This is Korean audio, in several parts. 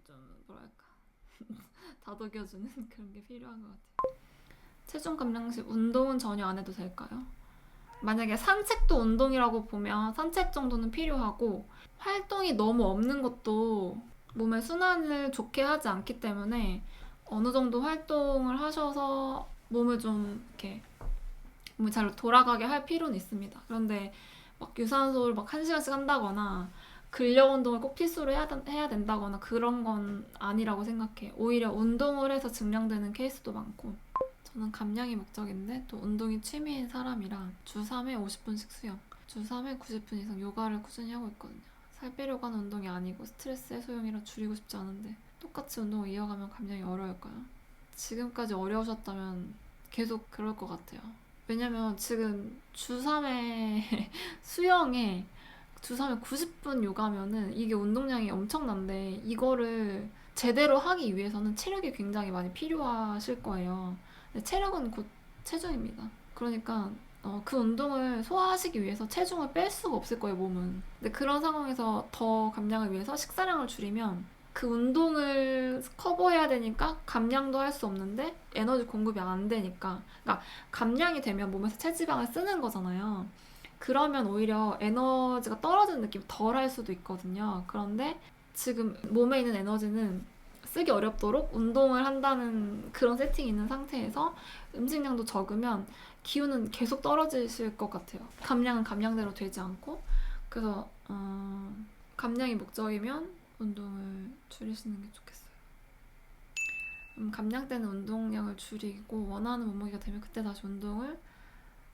좀 뭐랄까 다독여주는 그런 게 필요한 것 같아요. 체중 감량 시 운동은 전혀 안 해도 될까요? 만약에 산책도 운동이라고 보면 산책 정도는 필요하고, 활동이 너무 없는 것도 몸의 순환을 좋게 하지 않기 때문에 어느 정도 활동을 하셔서 몸을 좀 이렇게 몸이 잘 돌아가게 할 필요는 있습니다. 그런데 막 유산소를 막 1시간씩 한다거나 근력 운동을 꼭 필수로 해야 된다거나 그런 건 아니라고 생각해. 오히려 운동을 해서 증량되는 케이스도 많고. 저는 감량이 목적인데 또 운동이 취미인 사람이라 주 3회 50분씩 수영, 주 3회 90분 이상 요가를 꾸준히 하고 있거든요. 살 빼려고 하는 운동이 아니고 스트레스 해소용이라 줄이고 싶지 않은데 똑같이 운동을 이어가면 감량이 어려울까요? 지금까지 어려우셨다면 계속 그럴 것 같아요. 왜냐면 지금 주 3회 수영에 주 3회 90분 요가면은 이게 운동량이 엄청난데, 이거를 제대로 하기 위해서는 체력이 굉장히 많이 필요하실 거예요. 근데 체력은 곧 체중입니다. 그러니까 그 운동을 소화하시기 위해서 체중을 뺄 수가 없을 거예요, 몸은. 근데 그런 상황에서 더 감량을 위해서 식사량을 줄이면 그 운동을 커버해야 되니까 감량도 할 수 없는데 에너지 공급이 안 되니까, 그러니까 감량이 되면 몸에서 체지방을 쓰는 거잖아요. 그러면 오히려 에너지가 떨어지는 느낌 덜 할 수도 있거든요. 그런데 지금 몸에 있는 에너지는 쓰기 어렵도록 운동을 한다는 그런 세팅이 있는 상태에서 음식량도 적으면 기운은 계속 떨어지실 것 같아요. 감량은 감량대로 되지 않고. 그래서 감량이 목적이면 운동을 줄이시는 게 좋겠어요. 감량 때는 운동량을 줄이고 원하는 몸무게가 되면 그때 다시 운동을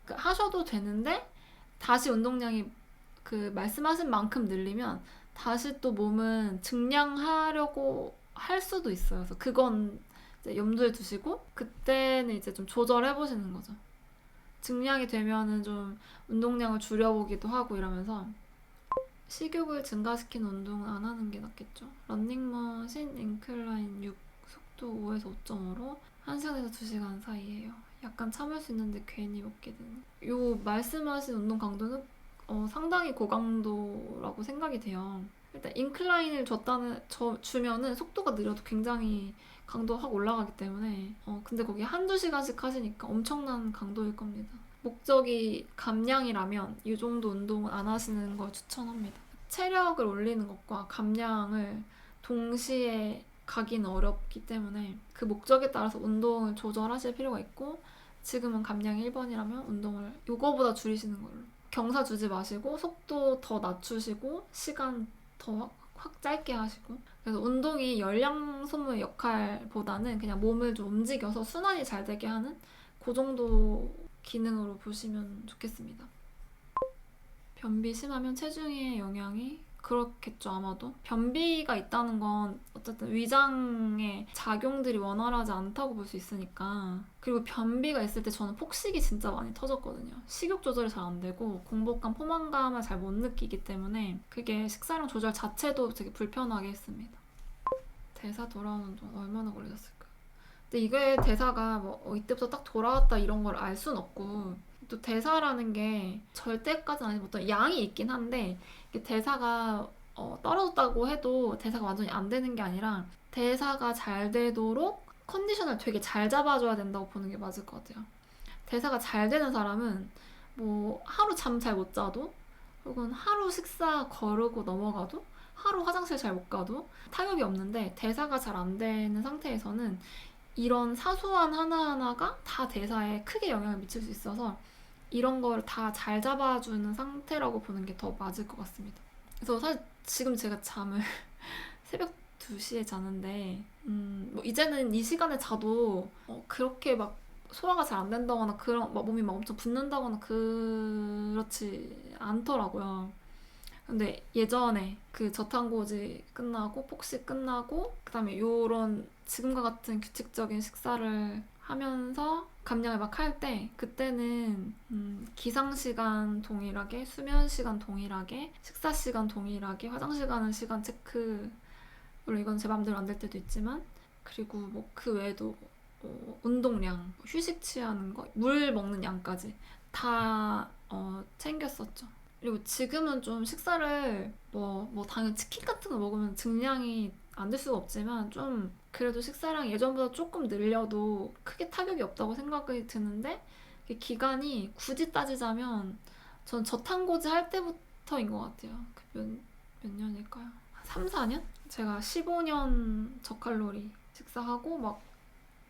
하셔도 되는데, 다시 운동량이 그 말씀하신 만큼 늘리면 다시 또 몸은 증량하려고 할 수도 있어요. 그래서 그건 이제 염두에 두시고 그때는 이제 좀 조절해 보시는 거죠. 증량이 되면은 좀 운동량을 줄여보기도 하고 이러면서. 식욕을 증가시키는 운동은 안 하는 게 낫겠죠. 런닝머신 인클라인 6, 속도 5에서 5.5로 1시간에서 2시간 사이에요. 약간 참을 수 있는데 괜히 먹게 되는. 요 말씀하신 운동 강도는 상당히 고강도라고 생각이 돼요. 일단 인클라인을 주면은 속도가 느려도 굉장히 강도가 확 올라가기 때문에 근데 거기 한두 시간씩 하시니까 엄청난 강도일 겁니다. 목적이 감량이라면 이 정도 운동은 안 하시는 걸 추천합니다. 체력을 올리는 것과 감량을 동시에 가기는 어렵기 때문에 그 목적에 따라서 운동을 조절하실 필요가 있고, 지금은 감량이 1번이라면 운동을 요거보다 줄이시는 걸로. 경사 주지 마시고 속도 더 낮추시고 시간 더 확 짧게 하시고. 그래서 운동이 열량 소모의 역할보다는 그냥 몸을 좀 움직여서 순환이 잘 되게 하는 그 정도 기능으로 보시면 좋겠습니다. 변비 심하면 체중에 영향이 그렇겠죠, 아마도. 변비가 있다는 건 어쨌든 위장의 작용들이 원활하지 않다고 볼 수 있으니까. 그리고 변비가 있을 때 저는 폭식이 진짜 많이 터졌거든요. 식욕 조절이 잘 안 되고 공복감, 포만감을 잘 못 느끼기 때문에 그게 식사량 조절 자체도 되게 불편하게 했습니다. 대사 돌아오는 동안 얼마나 걸리셨을까? 근데 이게 대사가 뭐 이때부터 딱 돌아왔다 이런 걸 알 순 없고, 또 대사라는 게 절대까지는 아니고 어떤 양이 있긴 한데, 이게 대사가 떨어졌다고 해도 대사가 완전히 안 되는 게 아니라 대사가 잘 되도록 컨디션을 되게 잘 잡아줘야 된다고 보는 게 맞을 것 같아요. 대사가 잘 되는 사람은 뭐 하루 잠 잘 못 자도, 혹은 하루 식사 거르고 넘어가도, 하루 화장실 잘 못 가도 타격이 없는데, 대사가 잘 안 되는 상태에서는 이런 사소한 하나하나가 다 대사에 크게 영향을 미칠 수 있어서 이런 걸 다 잘 잡아주는 상태라고 보는 게 더 맞을 것 같습니다. 그래서 사실 지금 제가 잠을 새벽 2시에 자는데 뭐 이제는 이 시간에 자도 그렇게 막 소화가 잘 안 된다거나 그런 막 몸이 막 엄청 붓는다거나 그렇지 않더라고요. 근데 예전에 그 저탄고지 끝나고 폭식 끝나고 그다음에 요런 지금과 같은 규칙적인 식사를 하면서 감량을 막 할 때, 그때는 기상 시간 동일하게, 수면 시간 동일하게, 식사 시간 동일하게, 화장실 가는 시간 체크, 물론 이건 제 맘대로 안 될 때도 있지만, 그리고 뭐 그 외에도 운동량, 휴식 취하는 거, 물 먹는 양까지 다 챙겼었죠. 그리고 지금은 좀 식사를 뭐 당연히 치킨 같은 거 먹으면 증량이 안 될 수가 없지만 좀 그래도 식사량 예전보다 조금 늘려도 크게 타격이 없다고 생각이 드는데 기간이 굳이 따지자면 전 저탄고지 할 때부터인 것 같아요. 몇 년일까요? 3, 4년? 제가 15년 저칼로리 식사하고 막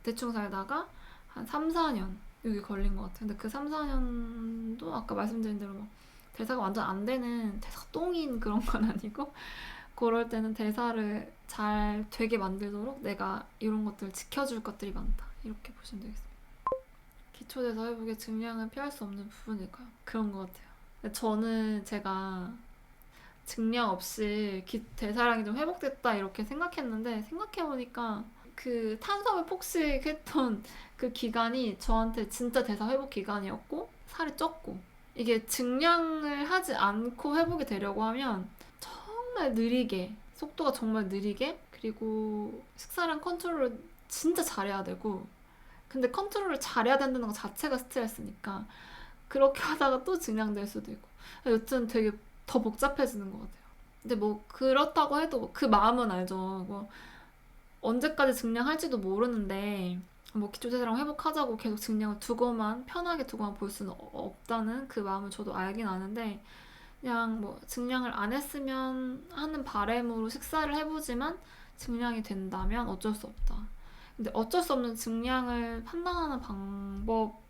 대충 살다가 한 3, 4년 여기 걸린 것 같아요. 근데 그 3, 4년도 아까 말씀드린 대로 막 대사가 완전 안 되는 대사가 똥인 그런 건 아니고 그럴 때는 대사를 잘 되게 만들도록 내가 이런 것들을 지켜줄 것들이 많다. 이렇게 보시면 되겠습니다. 기초대사 회복의 증량은 피할 수 없는 부분일까요? 그런 것 같아요. 근데 저는 제가 증량 없이 대사량이 좀 회복됐다 이렇게 생각했는데 생각해보니까 그 탄수화물 폭식했던 그 기간이 저한테 진짜 대사 회복 기간이었고 살이 쪘고 이게 증량을 하지 않고 회복이 되려고 하면 정말 느리게 속도가 정말 느리게 그리고 식사량 컨트롤을 진짜 잘해야 되고 근데 컨트롤을 잘해야 된다는 것 자체가 스트레스니까 그렇게 하다가 또 증량될 수도 있고 여튼 되게 더 복잡해지는 것 같아요. 근데 뭐 그렇다고 해도 그 마음은 알죠. 뭐 언제까지 증량할지도 모르는데 뭐 기초대사량 회복하자고 계속 증량을 편하게 두고만 볼 수는 없다는 그 마음을 저도 알긴 아는데 그냥 뭐 증량을 안 했으면 하는 바람으로 식사를 해보지만 증량이 된다면 어쩔 수 없다. 근데 어쩔 수 없는 증량을 판단하는 방법이랄까?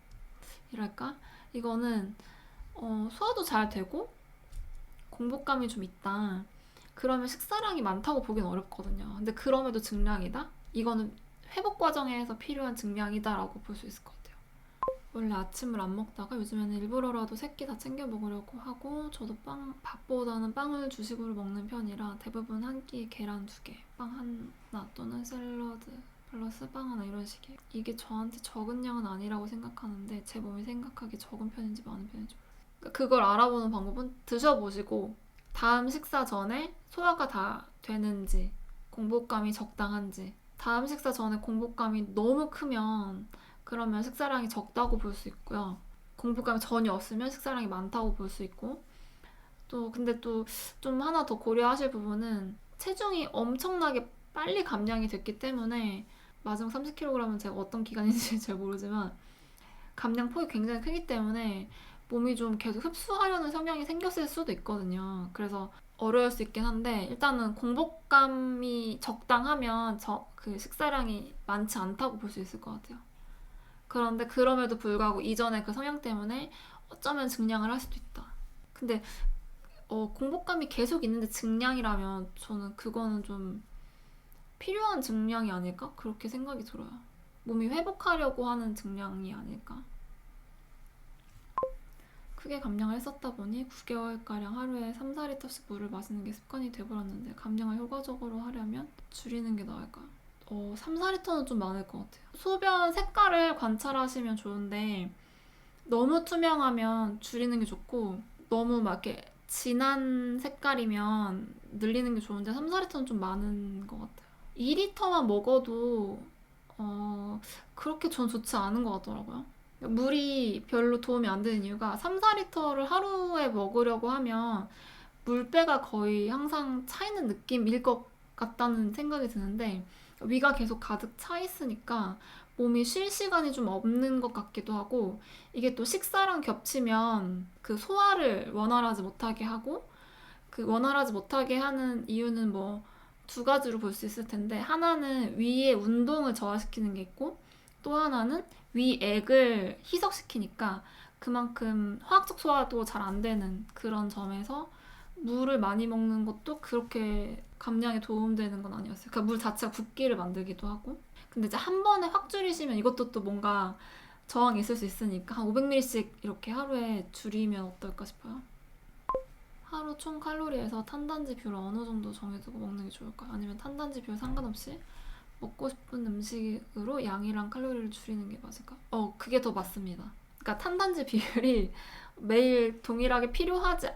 이거는 소화도 잘 되고 공복감이 좀 있다. 그러면 식사량이 많다고 보긴 어렵거든요. 근데 그럼에도 증량이다? 이거는 회복 과정에서 필요한 증량이다라고 볼 수 있을 것 같아요. 원래 아침을 안 먹다가 요즘에는 일부러라도 세 끼 다 챙겨 먹으려고 하고 저도 밥보다는 빵을 주식으로 먹는 편이라 대부분 한 끼에 계란 2개, 빵 하나 또는 샐러드 플러스 빵 하나 이런 식이에요. 이게 저한테 적은 양은 아니라고 생각하는데 제 몸이 생각하기에 적은 편인지 많은 편인지 모르겠어요. 그걸 알아보는 방법은 드셔보시고 다음 식사 전에 소화가 다 되는지 공복감이 적당한지 다음 식사 전에 공복감이 너무 크면 그러면 식사량이 적다고 볼 수 있고요. 공복감이 전혀 없으면 식사량이 많다고 볼 수 있고 또 근데 또 좀 하나 더 고려하실 부분은 체중이 엄청나게 빨리 감량이 됐기 때문에 마지막 30kg은 제가 어떤 기간인지 잘 모르지만 감량 폭이 굉장히 크기 때문에 몸이 좀 계속 흡수하려는 성향이 생겼을 수도 있거든요. 그래서 어려울 수 있긴 한데 일단은 공복감이 적당하면 그 식사량이 많지 않다고 볼 수 있을 것 같아요. 그런데 그럼에도 불구하고 이전에 그 성향 때문에 어쩌면 증량을 할 수도 있다. 근데 공복감이 계속 있는데 증량이라면 저는 그거는 좀 필요한 증량이 아닐까? 그렇게 생각이 들어요. 몸이 회복하려고 하는 증량이 아닐까? 크게 감량을 했었다 보니 9개월가량 하루에 3, 4리터씩 물을 마시는 게 습관이 돼버렸는데 감량을 효과적으로 하려면 줄이는 게 나을까요? 3, 4리터는 좀 많을 것 같아요. 소변 색깔을 관찰하시면 좋은데 너무 투명하면 줄이는 게 좋고 너무 막 이렇게 진한 색깔이면 늘리는 게 좋은데 3, 4리터는 좀 많은 것 같아요. 2리터만 먹어도 그렇게 전 좋지 않은 것 같더라고요. 물이 별로 도움이 안 되는 이유가 3, 4리터를 하루에 먹으려고 하면 물배가 거의 항상 차 있는 느낌일 것 같다는 생각이 드는데 위가 계속 가득 차 있으니까 몸이 쉴 시간이 좀 없는 것 같기도 하고 이게 또 식사랑 겹치면 그 소화를 원활하지 못하게 하고 그 원활하지 못하게 하는 이유는 뭐 2가지로 볼 수 있을 텐데 하나는 위의 운동을 저하시키는 게 있고 또 하나는 위액을 희석시키니까 그만큼 화학적 소화도 잘 안 되는 그런 점에서 물을 많이 먹는 것도 그렇게 감량에 도움되는 건 아니었어요. 그러니까 물 자체가 붓기를 만들기도 하고 근데 이제 한 번에 확 줄이시면 이것도 또 뭔가 저항이 있을 수 있으니까 한 500ml씩 이렇게 하루에 줄이면 어떨까 싶어요. 하루 총 칼로리에서 탄단지 비율을 어느 정도 정해두고 먹는 게 좋을까요? 아니면 탄단지 비율 상관없이 먹고 싶은 음식으로 양이랑 칼로리를 줄이는 게 맞을까? 그게 더 맞습니다. 그러니까 탄단지 비율이 매일 동일하게 필요하지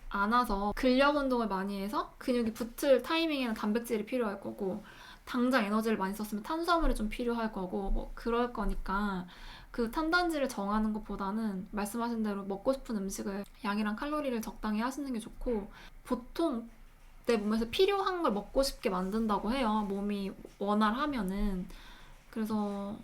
않아서 근력 운동을 많이 해서 근육이 붙을 타이밍에는 단백질이 필요할 거고 당장 에너지를 많이 썼으면 탄수화물이 좀 필요할 거고 뭐 그럴 거니까 그 탄단지를 정하는 것보다는 말씀하신 대로 먹고 싶은 음식을 양이랑 칼로리를 적당히 하시는 게 좋고 보통 내 몸에서 필요한 걸 먹고 싶게 만든다고 해요. 몸이 원활하면은. 그래서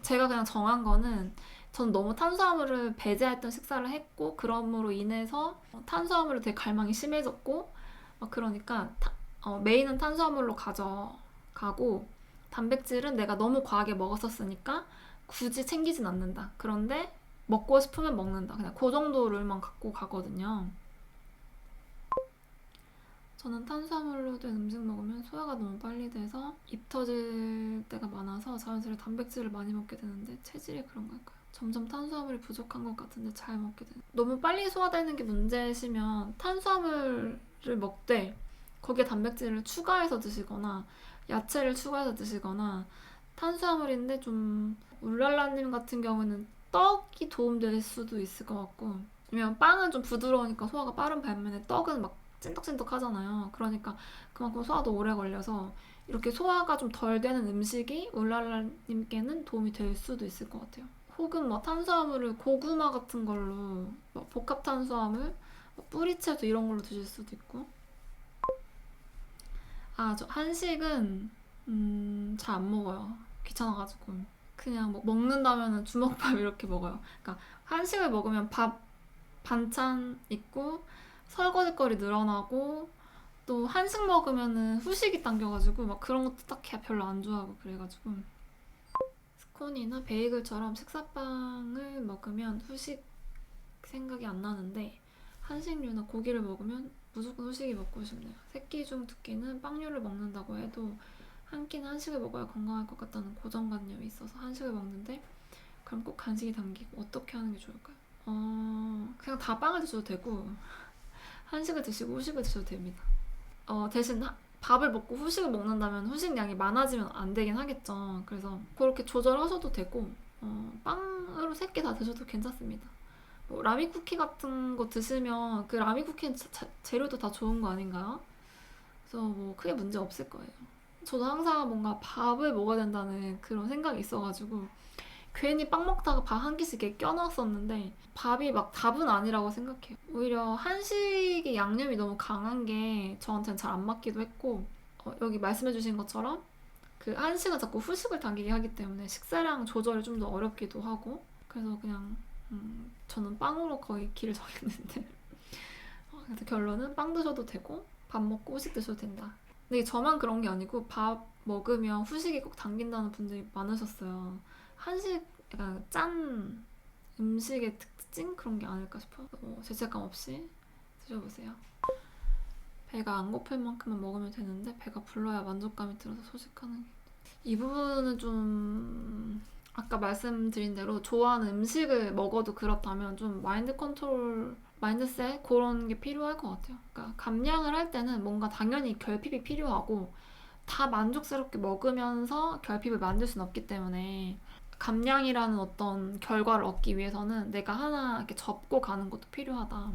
제가 그냥 정한 거는 저는 너무 탄수화물을 배제했던 식사를 했고 그럼으로 인해서 탄수화물에 되게 갈망이 심해졌고 그러니까 메인은 탄수화물로 가져가고 단백질은 내가 너무 과하게 먹었었으니까 굳이 챙기진 않는다. 그런데 먹고 싶으면 먹는다. 그냥 그 정도를만 갖고 가거든요. 저는 탄수화물로 된 음식 먹으면 소화가 너무 빨리 돼서 입 터질 때가 많아서 자연스레 단백질을 많이 먹게 되는데 체질이 그런 걸까요? 점점 탄수화물이 부족한 것 같은데 잘 먹게 되는. 너무 빨리 소화되는 게 문제시면 탄수화물을 먹되 거기에 단백질을 추가해서 드시거나 야채를 추가해서 드시거나 탄수화물인데 좀 울랄라님 같은 경우는 떡이 도움될 수도 있을 것 같고 왜냐면 빵은 좀 부드러우니까 소화가 빠른 반면에 떡은 막 찐득찐득 하잖아요. 그러니까 그만큼 소화도 오래 걸려서 이렇게 소화가 좀 덜 되는 음식이 울랄라님께는 도움이 될 수도 있을 것 같아요. 혹은 뭐 탄수화물을 고구마 같은 걸로 뭐 복합 탄수화물, 뭐 뿌리채도 이런 걸로 드실 수도 있고. 저 한식은 잘 안 먹어요. 귀찮아가지고 그냥 뭐 먹는다면은 주먹밥 이렇게 먹어요. 그러니까 한식을 먹으면 밥 반찬 있고 설거지거리 늘어나고 또 한식 먹으면은 후식이 당겨가지고 막 그런 것도 딱히 별로 안 좋아하고 그래가지고 스콘이나 베이글처럼 식사빵을 먹으면 후식 생각이 안 나는데 한식류나 고기를 먹으면 무조건 후식이 먹고 싶네요. 세 끼 중 두 끼는 빵류를 먹는다고 해도 한 끼는 한식을 먹어야 건강할 것 같다는 고정관념이 있어서 한식을 먹는데 그럼 꼭 간식이 담기고 어떻게 하는 게 좋을까요? 그냥 다 빵을 드셔도 되고 한식을 드시고 후식을 드셔도 됩니다. 대신 밥을 먹고 후식을 먹는다면 후식량이 많아지면 안 되긴 하겠죠. 그래서 그렇게 조절하셔도 되고 빵으로 3개 다 드셔도 괜찮습니다. 뭐 라미 쿠키 같은 거 드시면 그 라미 쿠키는 재료도 다 좋은 거 아닌가요? 그래서 뭐 크게 문제 없을 거예요. 저도 항상 뭔가 밥을 먹어야 된다는 그런 생각이 있어가지고 괜히 빵 먹다가 밥 한 끼씩 이렇게 껴넣었었는데 밥이 막 답은 아니라고 생각해요. 오히려 한식의 양념이 너무 강한 게 저한테는 잘 안 맞기도 했고 여기 말씀해주신 것처럼 그 한식은 자꾸 후식을 당기게 하기 때문에 식사량 조절이 좀 더 어렵기도 하고 그래서 그냥 저는 빵으로 거의 길을 정했는데 그래서 결론은 빵 드셔도 되고 밥 먹고 후식 드셔도 된다. 근데 이게 저만 그런 게 아니고 밥 먹으면 후식이 꼭 당긴다는 분들이 많으셨어요. 한식 약간 짠 음식의 특징 그런 게 아닐까 싶어요. 죄책감 없이 드셔보세요. 배가 안 고플 만큼만 먹으면 되는데 배가 불러야 만족감이 들어서 소식하는 게. 이 부분은 좀 아까 말씀드린 대로 좋아하는 음식을 먹어도 그렇다면 좀 마인드 컨트롤, 마인드셋 그런 게 필요할 것 같아요. 그러니까 감량을 할 때는 뭔가 당연히 결핍이 필요하고 다 만족스럽게 먹으면서 결핍을 만들 수는 없기 때문에 감량이라는 어떤 결과를 얻기 위해서는 내가 하나 이렇게 접고 가는 것도 필요하다.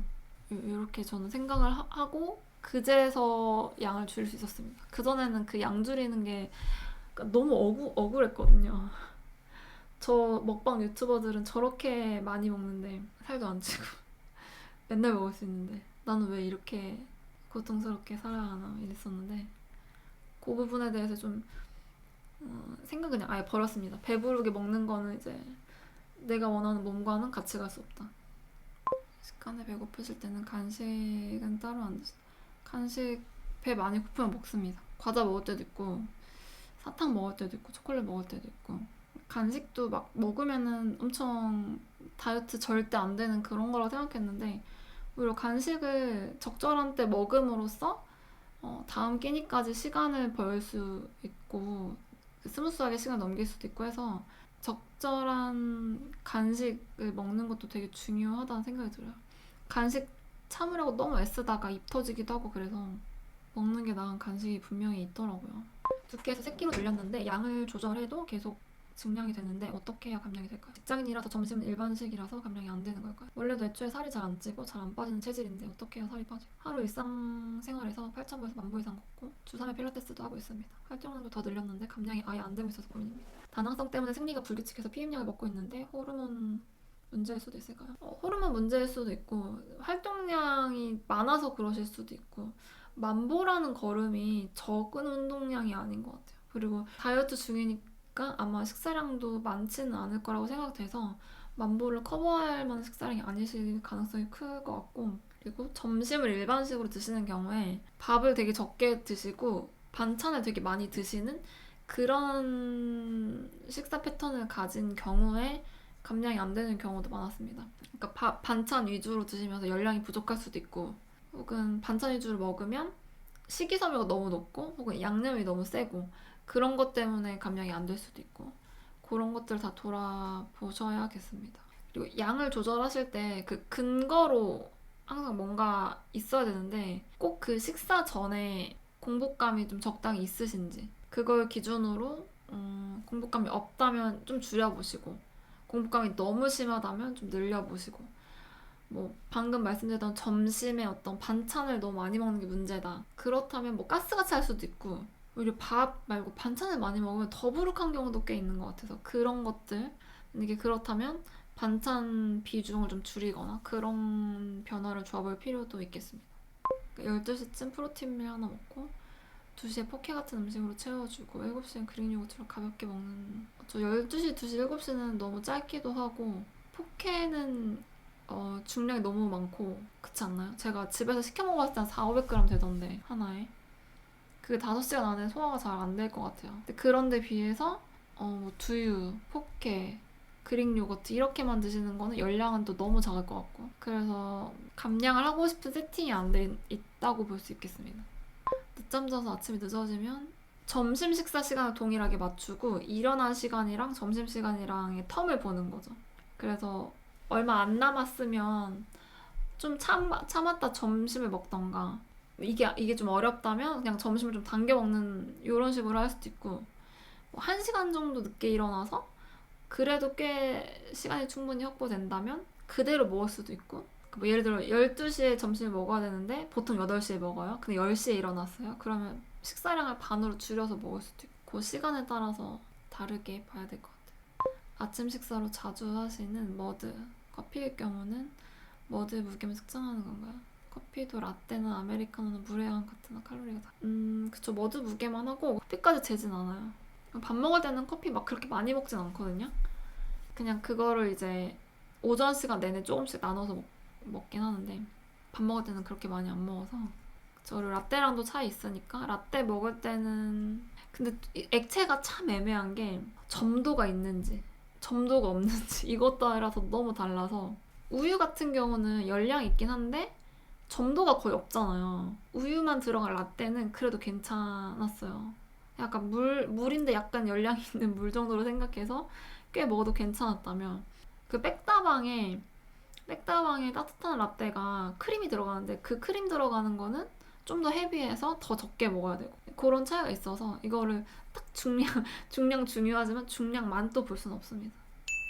이렇게 저는 생각을 하고 그제서 양을 줄일 수 있었습니다. 그전에는 그 양 줄이는 게 너무 억울했거든요. 저 먹방 유튜버들은 저렇게 많이 먹는데 살도 안 찌고 맨날 먹을 수 있는데 나는 왜 이렇게 고통스럽게 살아야 하나 이랬었는데 그 부분에 대해서 좀 생각 그냥 아예 버렸습니다. 배부르게 먹는 거는 이제 내가 원하는 몸과는 같이 갈 수 없다. 식간에 배고프실 때는 간식은 따로 안 드세요. 간식 배 많이 고프면 먹습니다. 과자 먹을 때도 있고 사탕 먹을 때도 있고 초콜릿 먹을 때도 있고 간식도 막 먹으면은 엄청 다이어트 절대 안 되는 그런 거라고 생각했는데 오히려 간식을 적절한 때 먹음으로써 다음 끼니까지 시간을 벌 수 있고 스무스하게 시간 넘길 수도 있고 해서 적절한 간식을 먹는 것도 되게 중요하다는 생각이 들어요. 간식 참으려고 너무 애쓰다가 입 터지기도 하고 그래서 먹는 게 나은 간식이 분명히 있더라고요. 2끼에서 3끼로 늘렸는데 양을 조절해도 계속 증량이 되는데 어떻게 해야 감량이 될까요? 직장인이라서 점심은 일반식이라서 감량이 안 되는 걸까요? 원래도 애초에 살이 잘 안 찌고 잘 안 빠지는 체질인데 어떻게 해야 살이 빠져요? 하루 일상생활에서 8,000보에서 10,000보 이상 걷고 주 3회 필라테스도 하고 있습니다. 활동량도 더 늘렸는데 감량이 아예 안 되고 있어서 고민입니다. 다낭성 때문에 생리가 불규칙해서 피임약을 먹고 있는데 호르몬 문제일 수도 있을까요? 호르몬 문제일 수도 있고 활동량이 많아서 그러실 수도 있고 만보라는 걸음이 적은 운동량이 아닌 것 같아요. 그리고 다이어트 중이니까 아마 식사량도 많지는 않을 거라고 생각돼서 만보를 커버할 만한 식사량이 아니실 가능성이 클 것 같고, 그리고 점심을 일반식으로 드시는 경우에 밥을 되게 적게 드시고 반찬을 되게 많이 드시는 그런 식사 패턴을 가진 경우에 감량이 안 되는 경우도 많았습니다. 그러니까 반찬 위주로 드시면서 열량이 부족할 수도 있고, 혹은 반찬 위주로 먹으면 식이섬유가 너무 높고, 혹은 양념이 너무 세고, 그런 것 때문에 감량이 안 될 수도 있고, 그런 것들 다 돌아보셔야겠습니다. 그리고 양을 조절하실 때 그 근거로 항상 뭔가 있어야 되는데, 꼭 그 식사 전에 공복감이 좀 적당히 있으신지, 그걸 기준으로 공복감이 없다면 좀 줄여보시고, 공복감이 너무 심하다면 좀 늘려보시고, 뭐 방금 말씀드렸던 점심에 어떤 반찬을 너무 많이 먹는 게 문제다, 그렇다면 뭐 가스가 찰 수도 있고, 오히려 밥 말고 반찬을 많이 먹으면 더부룩한 경우도 꽤 있는 것 같아서, 그런 것들, 이게 그렇다면 반찬 비중을 좀 줄이거나 그런 변화를 줘볼 필요도 있겠습니다. 12시쯤 프로틴밀 하나 먹고 2시에 포케 같은 음식으로 채워주고 7시엔 그릭 요거트를 가볍게 먹는. 저 12시, 2시, 7시는 너무 짧기도 하고, 포케는 중량이 너무 많고 그렇지 않나요? 제가 집에서 시켜 먹었을 때 한 400~500g 되던데 하나에. 그게 5시간 안에 소화가 잘 안 될 것 같아요. 근데 그런데 비해서 뭐 두유, 포케, 그릭 요거트 이렇게만 드시는 거는 열량은 또 너무 작을 것 같고, 그래서 감량을 하고 싶은 세팅이 안 돼 있다고 볼 수 있겠습니다. 늦잠 자서 아침이 늦어지면 점심 식사 시간을 동일하게 맞추고 일어난 시간이랑 점심 시간이랑의 텀을 보는 거죠. 그래서 얼마 안 남았으면 좀 참았다 점심을 먹던가, 이게 좀 어렵다면 그냥 점심을 좀 당겨 먹는 이런 식으로 할 수도 있고, 뭐 1시간 정도 늦게 일어나서 그래도 꽤 시간이 충분히 확보된다면 그대로 먹을 수도 있고, 뭐 예를 들어 12시에 점심을 먹어야 되는데 보통 8시에 먹어요. 근데 10시에 일어났어요. 그러면 식사량을 반으로 줄여서 먹을 수도 있고, 그 시간에 따라서 다르게 봐야 될 것 같아요. 아침 식사로 자주 하시는 머드, 커피일 경우는 머드 무게만 측정하는 건가요? 커피도 라떼나 아메리카노나 물의 양 같은 칼로리가 다. 그쵸. 머드 무게만 하고 커피까지 재진 않아요. 밥 먹을 때는 커피 막 그렇게 많이 먹진 않거든요. 그냥 그거를 이제 오전 시간 내내 조금씩 나눠서 먹긴 하는데, 밥 먹을 때는 그렇게 많이 안 먹어서. 저를 라떼랑도 차이 있으니까 라떼 먹을 때는, 근데 액체가 참 애매한 게 점도가 있는지 점도가 없는지 이것 따라서 너무 달라서, 우유 같은 경우는 열량이 있긴 한데 점도가 거의 없잖아요. 우유만 들어간 라떼는 그래도 괜찮았어요. 약간 물인데 약간 열량이 있는 물 정도로 생각해서 꽤 먹어도 괜찮았다면, 그 백다방에 따뜻한 라떼가 크림이 들어가는데 그 크림 들어가는 거는 좀 더 헤비해서 더 적게 먹어야 되고, 그런 차이가 있어서 이거를 딱 중량 중요하지만 중량만 또 볼 수는 없습니다.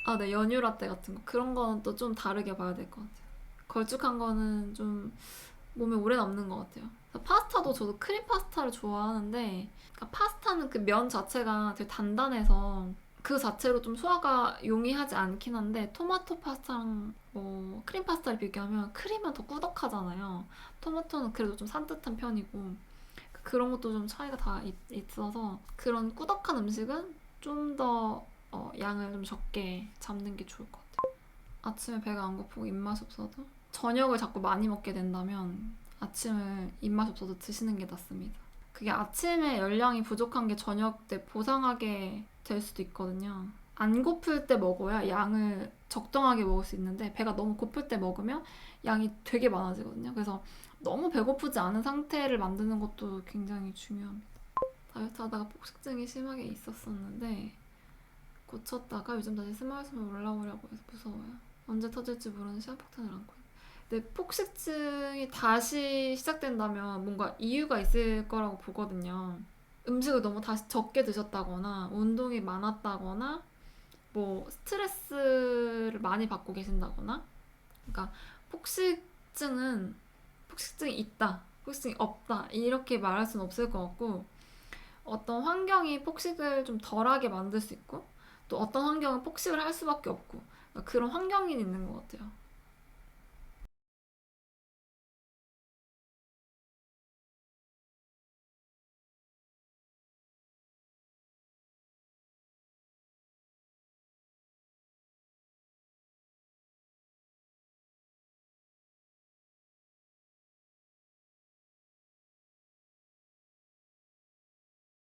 아, 네, 연유 라떼 같은 거, 그런 거는 또 좀 다르게 봐야 될 것 같아요. 걸쭉한 거는 좀 몸에 오래 남는 것 같아요. 파스타도 저도 크림 파스타를 좋아하는데, 그러니까 파스타는 그 면 자체가 되게 단단해서 그 자체로 좀 소화가 용이하지 않긴 한데, 토마토 파스타랑 뭐 크림 파스타를 비교하면 크림은 더 꾸덕하잖아요. 토마토는 그래도 좀 산뜻한 편이고, 그런 것도 좀 차이가 다 있어서 그런 꾸덕한 음식은 좀 더 양을 좀 적게 잡는 게 좋을 것 같아요. 아침에 배가 안 고프고 입맛이 없어도, 저녁을 자꾸 많이 먹게 된다면 아침을 입맛이 없어도 드시는 게 낫습니다. 그게 아침에 열량이 부족한 게 저녁 때 보상하게 될 수도 있거든요. 안 고플 때 먹어야 양을 적당하게 먹을 수 있는데, 배가 너무 고플 때 먹으면 양이 되게 많아지거든요. 그래서 너무 배고프지 않은 상태를 만드는 것도 굉장히 중요합니다. 다이어트 하다가 폭식증이 심하게 있었었는데 고쳤다가 요즘 다시 스멀스멀 올라오려고 해서 무서워요. 언제 터질지 모르는 시한폭탄을 안고 있어요. 근데 폭식증이 다시 시작된다면 뭔가 이유가 있을 거라고 보거든요. 음식을 너무 다시 적게 드셨다거나, 운동이 많았다거나, 뭐 스트레스를 많이 받고 계신다거나. 그러니까 폭식증은 폭식증이 있다, 폭식증이 없다 이렇게 말할 수는 없을 것 같고, 어떤 환경이 폭식을 좀 덜하게 만들 수 있고, 또 어떤 환경은 폭식을 할 수밖에 없고, 그런 환경이 있는 것 같아요.